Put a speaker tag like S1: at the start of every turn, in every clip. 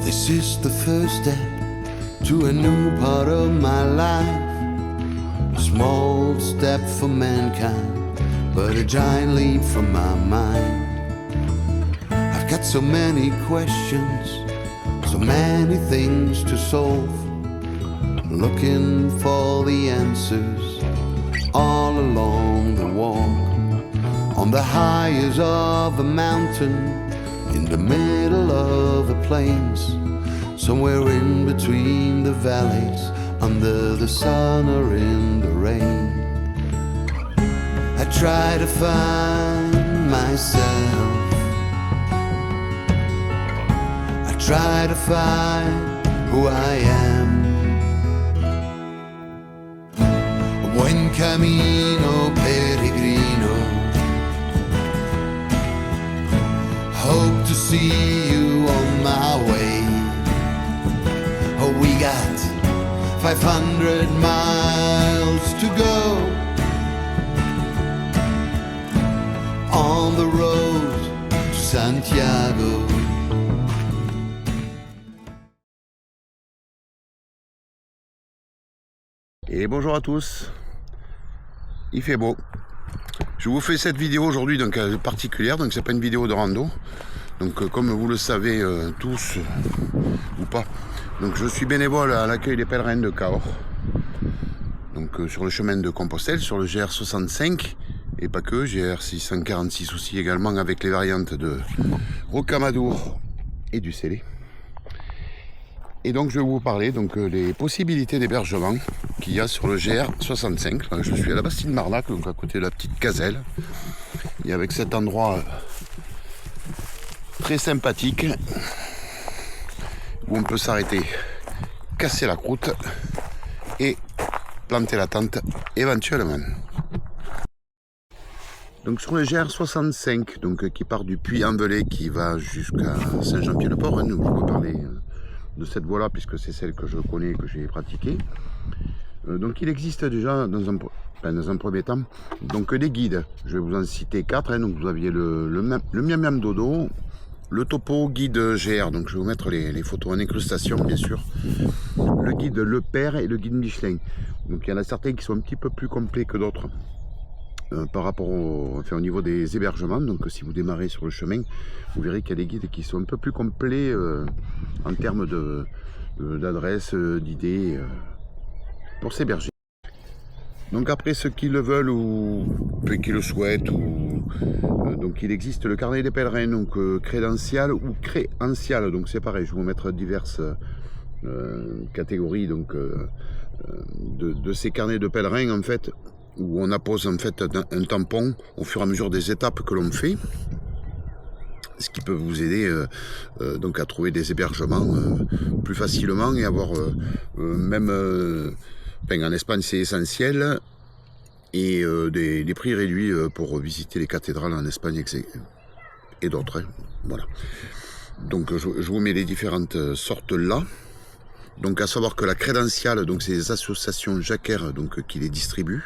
S1: This is the first step to a new part of my life. A small step for mankind, but a giant leap for my mind. I've got so many questions, so many things to solve, looking for the answers all along the walk. On the highest of a mountain, in the middle of the plains, somewhere in between the valleys, under the sun or in the rain. I try to find myself, I try to find who I am. Buen camino peregrino, hope to see you on my way. Oh, we got 500 miles to go on the road to Santiago.
S2: Et bonjour à tous, il fait beau. Je vous fais cette vidéo aujourd'hui donc particulière, donc c'est pas une vidéo de rando. Donc comme vous le savez tous ou pas, donc je suis bénévole à l'accueil des pèlerins de Cahors. Donc sur le chemin de Compostelle, sur le GR65 et pas que, GR646 aussi également avec les variantes de Rocamadour et du Célé. Et donc je vais vous parler donc des possibilités d'hébergement qu'il y a sur le GR65. Là, je suis à la Bastide-Marlac, donc à côté de la petite Gazelle. Et avec cet endroit très sympathique où on peut s'arrêter, casser la croûte et planter la tente éventuellement. Donc sur le GR65, donc qui part du Puy-en-Velay qui va jusqu'à Saint-Jean-Pied-le-Port, hein, nous je peux parler de cette voie-là puisque c'est celle que je connais et que j'ai pratiquée. Donc il existe déjà dans un premier temps donc des guides. Je vais vous en citer 4. Hein. Donc vous aviez le Miam Miam Dodo, le Topo Guide GR. Donc je vais vous mettre les photos en incrustation bien sûr. Le guide Le Père et le guide Michelin. Donc il y en a certains qui sont un petit peu plus complets que d'autres. Par rapport au niveau des hébergements. Donc si vous démarrez sur le chemin, vous verrez qu'il y a des guides qui sont un peu plus complets en termes d'adresse, d'idées pour s'héberger. Donc après ceux qui le veulent ou qui le souhaitent, donc il existe le carnet des pèlerins, donc crédential ou créancial. Donc c'est pareil, je vais vous mettre diverses catégories donc de ces carnets de pèlerins en fait, où on appose en fait un tampon au fur et à mesure des étapes que l'on fait, ce qui peut vous aider donc à trouver des hébergements plus facilement et avoir en Espagne c'est essentiel, et des prix réduits pour visiter les cathédrales en Espagne et d'autres. Hein. Voilà. Donc je vous mets les différentes sortes là. Donc à savoir que la crédentiale, donc c'est les associations jacquaires donc qui les distribuent.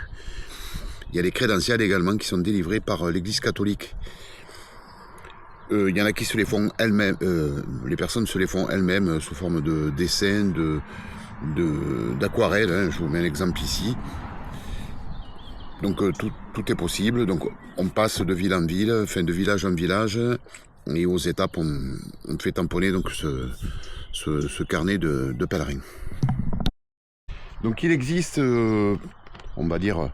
S2: Il y a les crédentiales également qui sont délivrées par l'Église catholique. Il y en a qui se les font elles-mêmes, les personnes se les font elles-mêmes sous forme de dessins, d'aquarelles. Hein. Je vous mets un exemple ici. Donc tout est possible. Donc on passe de ville en ville, enfin de village en village, et aux étapes on fait tamponner donc ce carnet de pèlerins. Donc il existe, on va dire,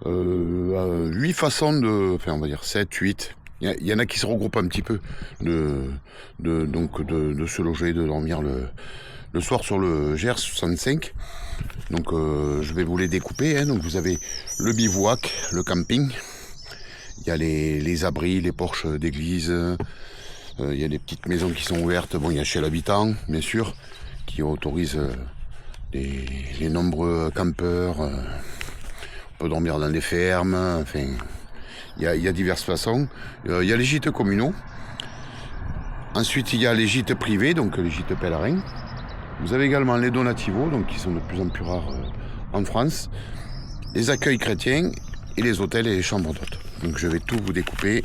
S2: 8 façons on va dire 7, 8. Il y en a qui se regroupent un petit peu de se loger, de dormir le soir sur le GR65. Donc je vais vous les découper. Hein. Donc vous avez le bivouac, le camping. Il y a les abris, les porches d'église. Il y a des petites maisons qui sont ouvertes. Bon, il y a chez l'habitant, bien sûr, qui autorise les nombreux campeurs. On peut dormir dans des fermes. Enfin, il y a diverses façons. Il y a les gîtes communaux. Ensuite, il y a les gîtes privés, donc les gîtes pèlerins. Vous avez également les donativos, donc qui sont de plus en plus rares en France. Les accueils chrétiens et les hôtels et les chambres d'hôtes. Donc je vais tout vous découper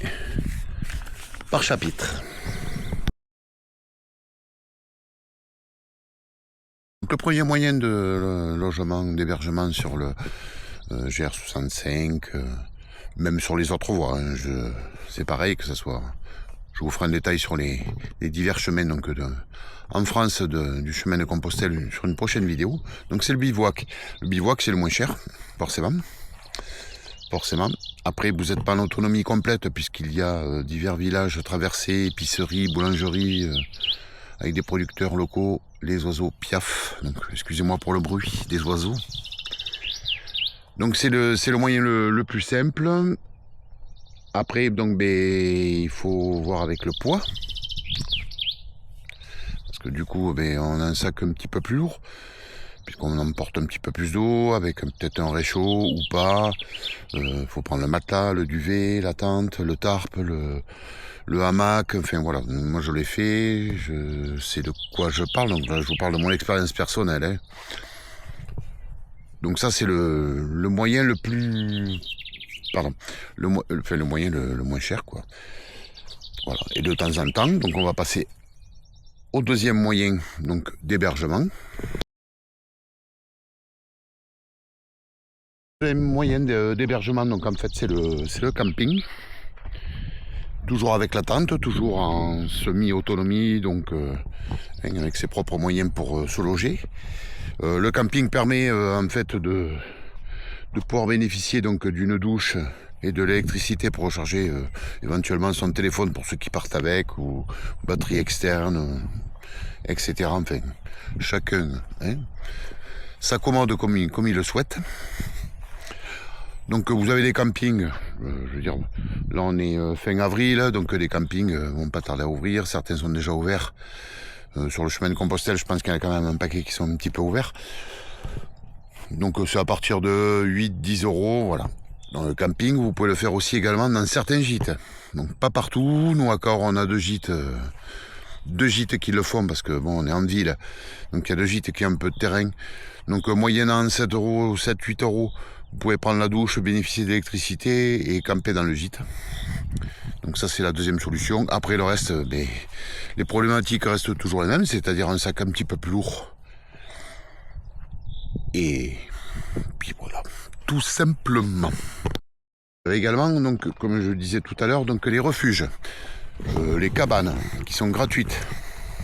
S2: par chapitre. Donc, le premier moyen de logement, d'hébergement sur le GR65, même sur les autres voies, hein, c'est pareil que ce soit. Je vous ferai un détail sur les divers chemins donc, en France du chemin de Compostelle sur une prochaine vidéo. Donc c'est le bivouac. Le bivouac c'est le moins cher, forcément. Après vous n'êtes pas en autonomie complète puisqu'il y a divers villages traversés, épiceries, boulangeries, avec des producteurs locaux, les oiseaux piaffent. Donc excusez-moi pour le bruit des oiseaux. Donc c'est le moyen le plus simple. Après, donc, il faut voir avec le poids. Parce que du coup, on a un sac un petit peu plus lourd. Puisqu'on emporte un petit peu plus d'eau, avec peut-être un réchaud ou pas. Il faut prendre le matelas, le duvet, la tente, le tarp, le hamac. Enfin voilà, moi je l'ai fait. Je sais de quoi je parle. Donc là, je vous parle de mon expérience personnelle. Hein. Donc ça, c'est le moyen le plus... Pardon, le moyen le moins cher, quoi. Voilà. Et de temps en temps, donc on va passer au deuxième moyen donc d'hébergement. Le moyen d'hébergement, donc en fait c'est le camping. Toujours avec la tente, toujours en semi-autonomie, donc avec ses propres moyens pour se loger. Le camping permet en fait de pouvoir bénéficier donc d'une douche et de l'électricité pour recharger éventuellement son téléphone pour ceux qui partent avec, ou batterie externe, etc. Enfin, chacun s'accommode comme il le souhaite. Donc vous avez des campings, je veux dire, là on est fin avril, donc les campings vont pas tarder à ouvrir, certains sont déjà ouverts. Sur le chemin de Compostelle, je pense qu'il y en a quand même un paquet qui sont un petit peu ouverts. Donc c'est à partir de 8-10 euros, voilà. Dans le camping, vous pouvez le faire aussi également dans certains gîtes. Donc pas partout, nous à Cahors on a deux gîtes qui le font parce que bon on est en ville. Donc il y a deux gîtes qui ont un peu de terrain. Donc moyennant 7 euros, 7-8 euros, vous pouvez prendre la douche, bénéficier d'électricité et camper dans le gîte. Donc ça c'est la deuxième solution. Après le reste, les problématiques restent toujours les mêmes, c'est-à-dire un sac un petit peu plus lourd. Et puis voilà, tout simplement. Également, donc, comme je disais tout à l'heure, donc les refuges, les cabanes qui sont gratuites.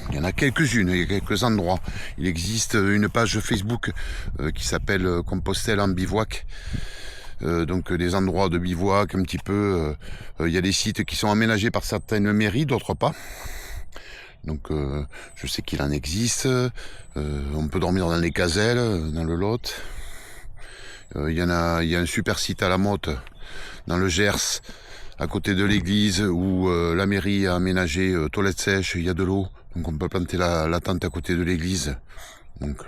S2: Il y en a quelques-unes, il y a quelques endroits. Il existe une page Facebook qui s'appelle Compostelle en bivouac. Donc des endroits de bivouac un petit peu. Il y a des sites qui sont aménagés par certaines mairies, d'autres pas. Donc je sais qu'il en existe. On peut dormir dans les gazelles, dans le Lot. Il y a un super site à la Motte, dans le Gers, à côté de l'église, où la mairie a aménagé toilettes sèches, il y a de l'eau. Donc on peut planter la tente à côté de l'église. Donc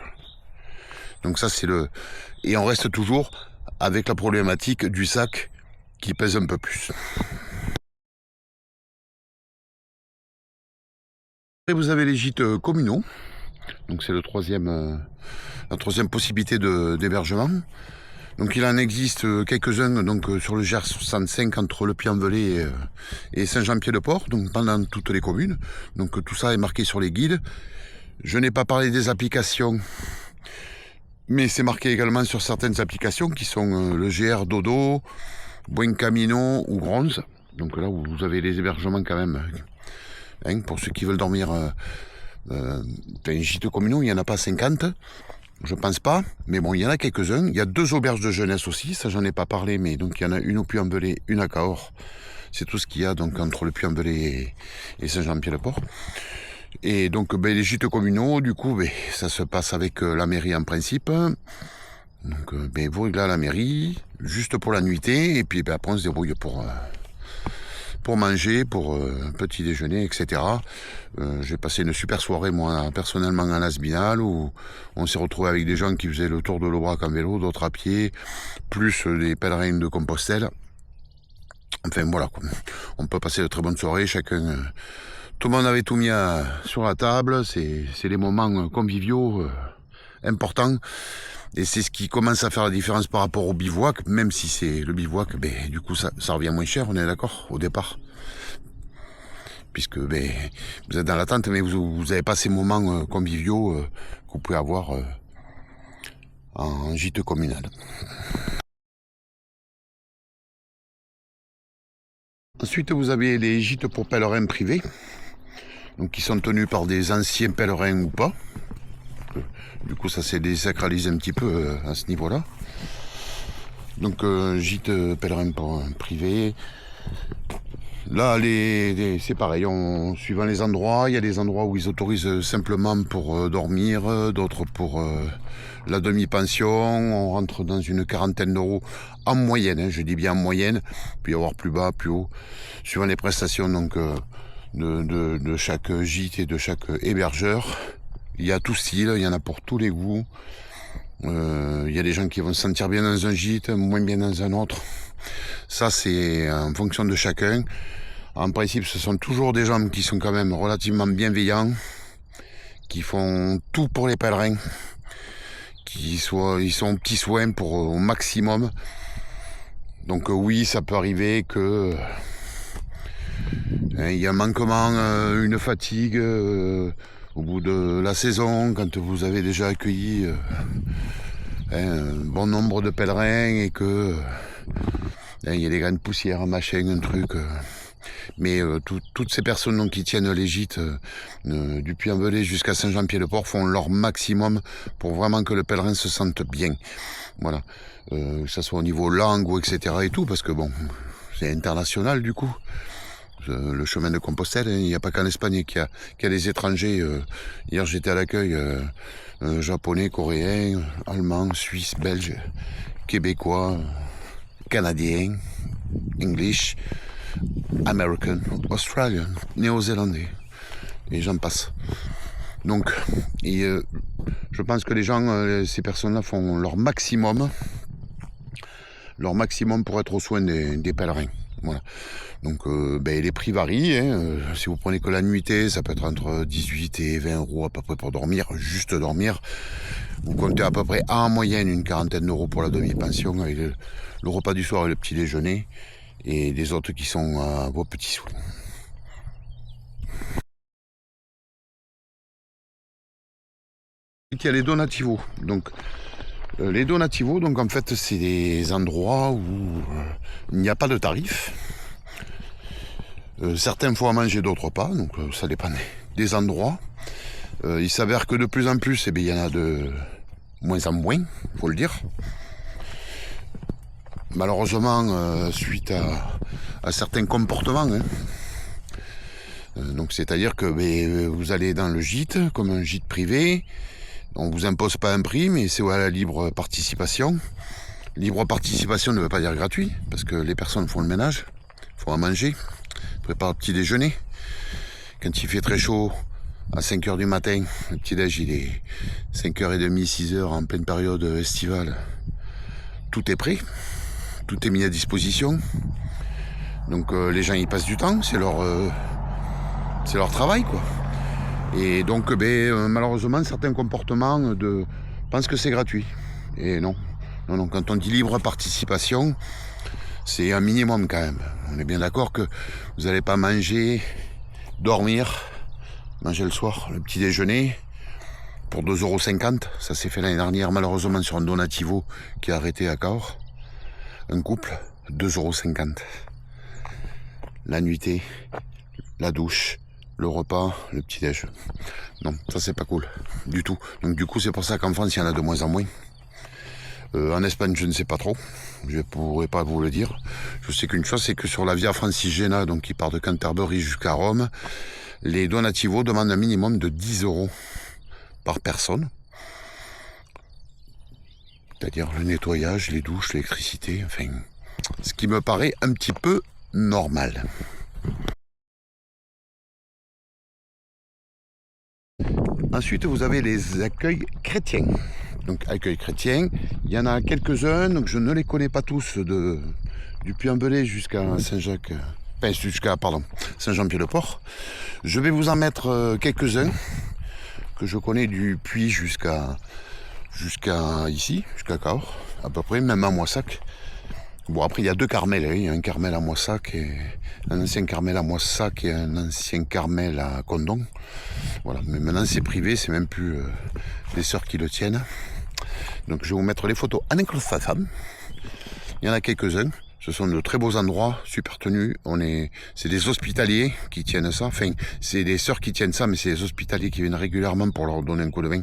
S2: ça c'est le... Et on reste toujours avec la problématique du sac qui pèse un peu plus. Et vous avez les gîtes communaux. Donc c'est la troisième possibilité d'hébergement. Donc il en existe quelques-uns donc sur le GR65 entre le Puy-en-Velay et Saint-Jean-Pied-de-Port, donc pendant toutes les communes. Donc tout ça est marqué sur les guides. Je n'ai pas parlé des applications, mais c'est marqué également sur certaines applications qui sont le GR Dodo, Buen Camino ou Bronze. Donc là où vous avez les hébergements quand même. Hein, pour ceux qui veulent dormir un gîte communaux, il n'y en a pas 50. Je pense pas, mais bon, il y en a quelques-uns. Il y a deux auberges de jeunesse aussi, ça j'en ai pas parlé, mais donc il y en a une au Puy-en-Velay, une à Cahors. C'est tout ce qu'il y a donc entre le Puy-en-Velay et Saint-Jean-Pied-de-Port. Et donc les gîtes communaux, du coup, ça se passe avec la mairie en principe. Donc vous réglez à la mairie, juste pour la nuitée, et puis après on se débrouille pour manger, pour petit déjeuner, etc. J'ai passé une super soirée, moi, personnellement, en Asbinal, où on s'est retrouvé avec des gens qui faisaient le tour de l'Aubrac en vélo, d'autres à pied, plus des pèlerins de Compostelle. Enfin, voilà, quoi. On peut passer de très bonnes soirées, chacun... tout le monde avait tout mis sur la table, c'est les moments conviviaux importants. Et c'est ce qui commence à faire la différence par rapport au bivouac, même si c'est le bivouac, du coup ça revient moins cher, on est d'accord, au départ. puisque ben, vous êtes dans l'attente, mais vous n'avez pas ces moments conviviaux que vous pouvez avoir en gîte communal. Ensuite, vous avez les gîtes pour pèlerins privés, donc qui sont tenus par des anciens pèlerins ou pas. Du coup, ça s'est désacralisé un petit peu à ce niveau-là. Donc, gîte pèlerin privé. Là, c'est pareil, suivant les endroits, il y a des endroits où ils autorisent simplement pour dormir, d'autres pour la demi-pension. On rentre dans une quarantaine d'euros en moyenne, hein, je dis bien en moyenne, puis y avoir plus bas, plus haut, suivant les prestations donc, de chaque gîte et de chaque hébergeur. Il y a tout style, il y en a pour tous les goûts. Il y a des gens qui vont se sentir bien dans un gîte, moins bien dans un autre. Ça, c'est en fonction de chacun. En principe, ce sont toujours des gens qui sont quand même relativement bienveillants, qui font tout pour les pèlerins, ils sont aux petits soins pour au maximum. Donc oui, ça peut arriver que il y a un manquement, une fatigue au bout de la saison, quand vous avez déjà accueilli un bon nombre de pèlerins et que il y a des graines de poussière, machin, un truc. Mais toutes ces personnes donc, qui tiennent les gîtes du Puy-en-Velay jusqu'à Saint-Jean-Pied-de-Port font leur maximum pour vraiment que le pèlerin se sente bien. Voilà. Que ce soit au niveau langue ou etc. et tout, parce que bon, c'est international du coup. Le chemin de Compostelle, il n'y a pas qu'en Espagne qu'il y a des étrangers. Hier j'étais à l'accueil japonais, coréen, allemand, suisse, belge, québécois, canadien, English, American, Australian, néo-zélandais, et j'en passe. Donc, je pense que les gens, ces personnes-là font leur maximum pour être aux soins des pèlerins. Voilà. Donc, les prix varient. Hein. Si vous prenez que la nuitée, ça peut être entre 18 et 20 euros à peu près pour dormir, juste dormir. Vous comptez à peu près en moyenne une quarantaine d'euros pour la demi-pension avec le repas du soir et le petit déjeuner, et les autres qui sont à vos petits soins. Il y a les donativos. Donc, les donativos, donc en fait, c'est des endroits où il n'y a pas de tarif. Certains font à manger, d'autres pas, donc ça dépend des endroits. Il s'avère que de plus en plus, il y en a de moins en moins, il faut le dire. Malheureusement, suite à certains comportements. Hein. Donc c'est-à-dire que vous allez dans le gîte, comme un gîte privé, on vous impose pas un prix, mais c'est à la libre participation. Libre participation ne veut pas dire gratuit, parce que les personnes font le ménage, font à manger, préparent le petit déjeuner. Quand il fait très chaud, à 5h du matin, le petit déj il est 5h30, 6h en pleine période estivale. Tout est prêt, tout est mis à disposition. Donc les gens y passent du temps, c'est leur travail quoi. Et donc malheureusement certains comportements pensent que c'est gratuit. Et non, quand on dit libre participation, c'est un minimum quand même. On est bien d'accord que vous n'allez pas manger, dormir, manger le soir, le petit déjeuner, pour 2,50 €. Ça s'est fait l'année dernière malheureusement sur un donativo qui a arrêté à Cahors. Un couple, 2,50 €. La nuitée, la douche, le repas, le petit-déj. Non, ça c'est pas cool, du tout. Donc du coup c'est pour ça qu'en France il y en a de moins en moins. En Espagne je ne sais pas trop, je pourrais pas vous le dire. Je sais qu'une chose c'est que sur la Via Francigena, donc qui part de Canterbury jusqu'à Rome, les donativos demandent un minimum de 10 € par personne. C'est-à-dire le nettoyage, les douches, l'électricité, enfin, ce qui me paraît un petit peu normal. Ensuite, vous avez les accueils chrétiens. Donc, accueil chrétien, il y en a quelques-uns, donc je ne les connais pas tous du Puy-en-Velay jusqu'à Saint-Jean-Pied-de-Port. Je vais vous en mettre quelques-uns que je connais du Puy jusqu'à ici, jusqu'à Cahors, à peu près, même à Moissac. Bon, après, il y a deux Carmels. Il y a un Carmel à Moissac, un ancien Carmel à Moissac et un ancien Carmel à Condon. Voilà, mais maintenant c'est privé, c'est même plus les sœurs qui le tiennent. Donc je vais vous mettre les photos en incrustation. Il y en a quelques-uns. Ce sont de très beaux endroits, super tenus. C'est des hospitaliers qui tiennent ça. Enfin, c'est des sœurs qui tiennent ça, mais c'est des hospitaliers qui viennent régulièrement pour leur donner un coup de vin.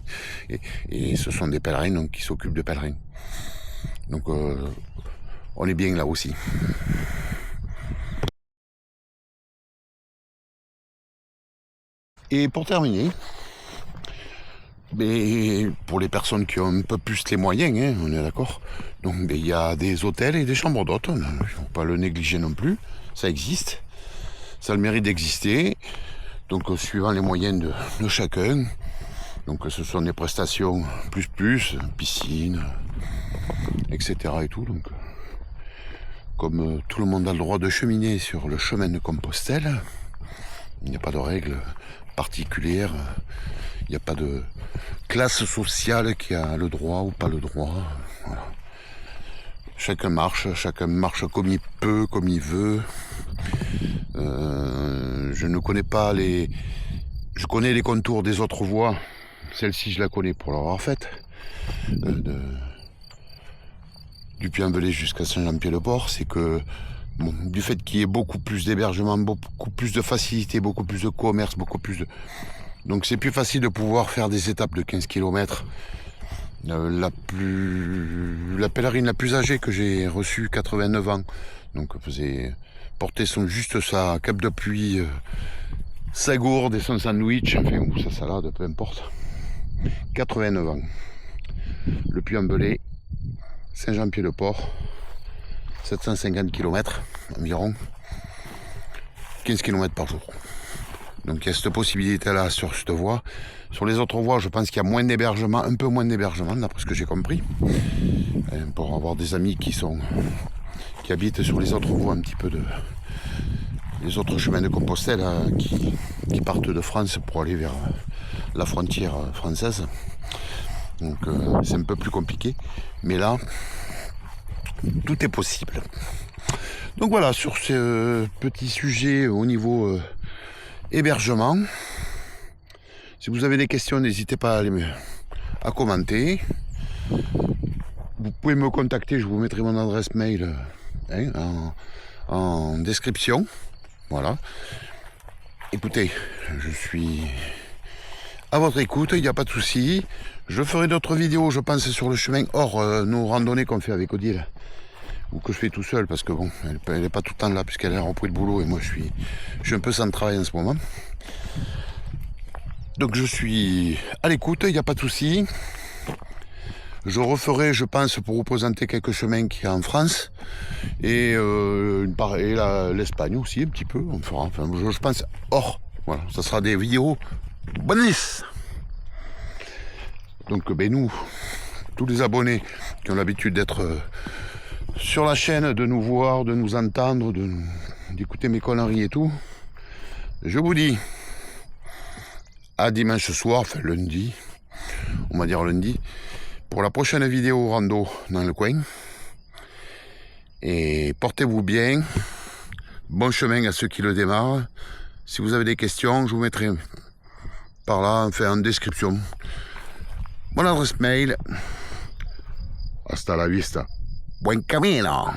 S2: Et ce sont des pèlerins donc, qui s'occupent de pèlerins. Donc on est bien là aussi. Et pour terminer, mais pour les personnes qui ont un peu plus les moyens, hein, on est d'accord. Donc il y a des hôtels et des chambres d'hôtes, il ne faut pas le négliger non plus, ça existe, ça a le mérite d'exister. Donc suivant les moyens de chacun, donc ce sont des prestations plus, piscine, etc. et tout. Donc comme tout le monde a le droit de cheminer sur le chemin de Compostelle, il n'y a pas de règles particulières, il n'y a pas de classe sociale qui a le droit ou pas le droit. Voilà. Chacun marche comme il peut, comme il veut. Je ne connais pas je connais les contours des autres voies. Celle-ci, je la connais pour l'avoir faite. Du Puy-en-Velay jusqu'à Saint-Jean-Pied-le-Port, c'est que bon, du fait qu'il y ait beaucoup plus d'hébergement, beaucoup plus de facilité, beaucoup plus de commerce, donc c'est plus facile de pouvoir faire des étapes de 15 km. La pèlerine la plus âgée que j'ai reçue, 89 ans, donc faisait porter juste sa cape de pluie, sa gourde et son sandwich, enfin, ou sa salade, peu importe. 89 ans. Le Puy-en-Velay, Saint-Jean-Pied-le-Port, 750 km environ, 15 km par jour. Donc il y a cette possibilité-là sur cette voie. Sur les autres voies, je pense qu'il y a moins d'hébergement, un peu moins d'hébergement, d'après ce que j'ai compris. Pour avoir des amis qui habitent sur les autres voies un petit peu les autres chemins de Compostelle qui partent de France pour aller vers la frontière française. Donc c'est un peu plus compliqué. Mais là, tout est possible. Donc voilà, sur ce petit sujet au niveau hébergement, si vous avez des questions, n'hésitez pas à commenter. Vous pouvez me contacter, je vous mettrai mon adresse mail en description. Voilà. Écoutez, je suis à votre écoute, il n'y a pas de souci. Je ferai d'autres vidéos, je pense, sur le chemin hors nos randonnées qu'on fait avec Odile, ou que je fais tout seul, parce que bon, elle n'est pas tout le temps là, puisqu'elle a repris le boulot, et moi je suis un peu sans travail en ce moment. Donc je suis à l'écoute, il n'y a pas de souci. Je referai, je pense, pour vous présenter quelques chemins qu'il y a en France, et l'Espagne aussi, un petit peu, on fera, enfin, je pense, hors, voilà, ça sera des vidéos bonus. Donc nous, tous les abonnés qui ont l'habitude d'être sur la chaîne, de nous voir, de nous entendre, d'écouter mes conneries et tout, je vous dis à dimanche soir, enfin lundi, on va dire lundi, pour la prochaine vidéo rando dans le coin. Et portez-vous bien, bon chemin à ceux qui le démarrent. Si vous avez des questions, je vous mettrai par là, enfin en description, mon adresse mail. Hasta la vista. Buen camino.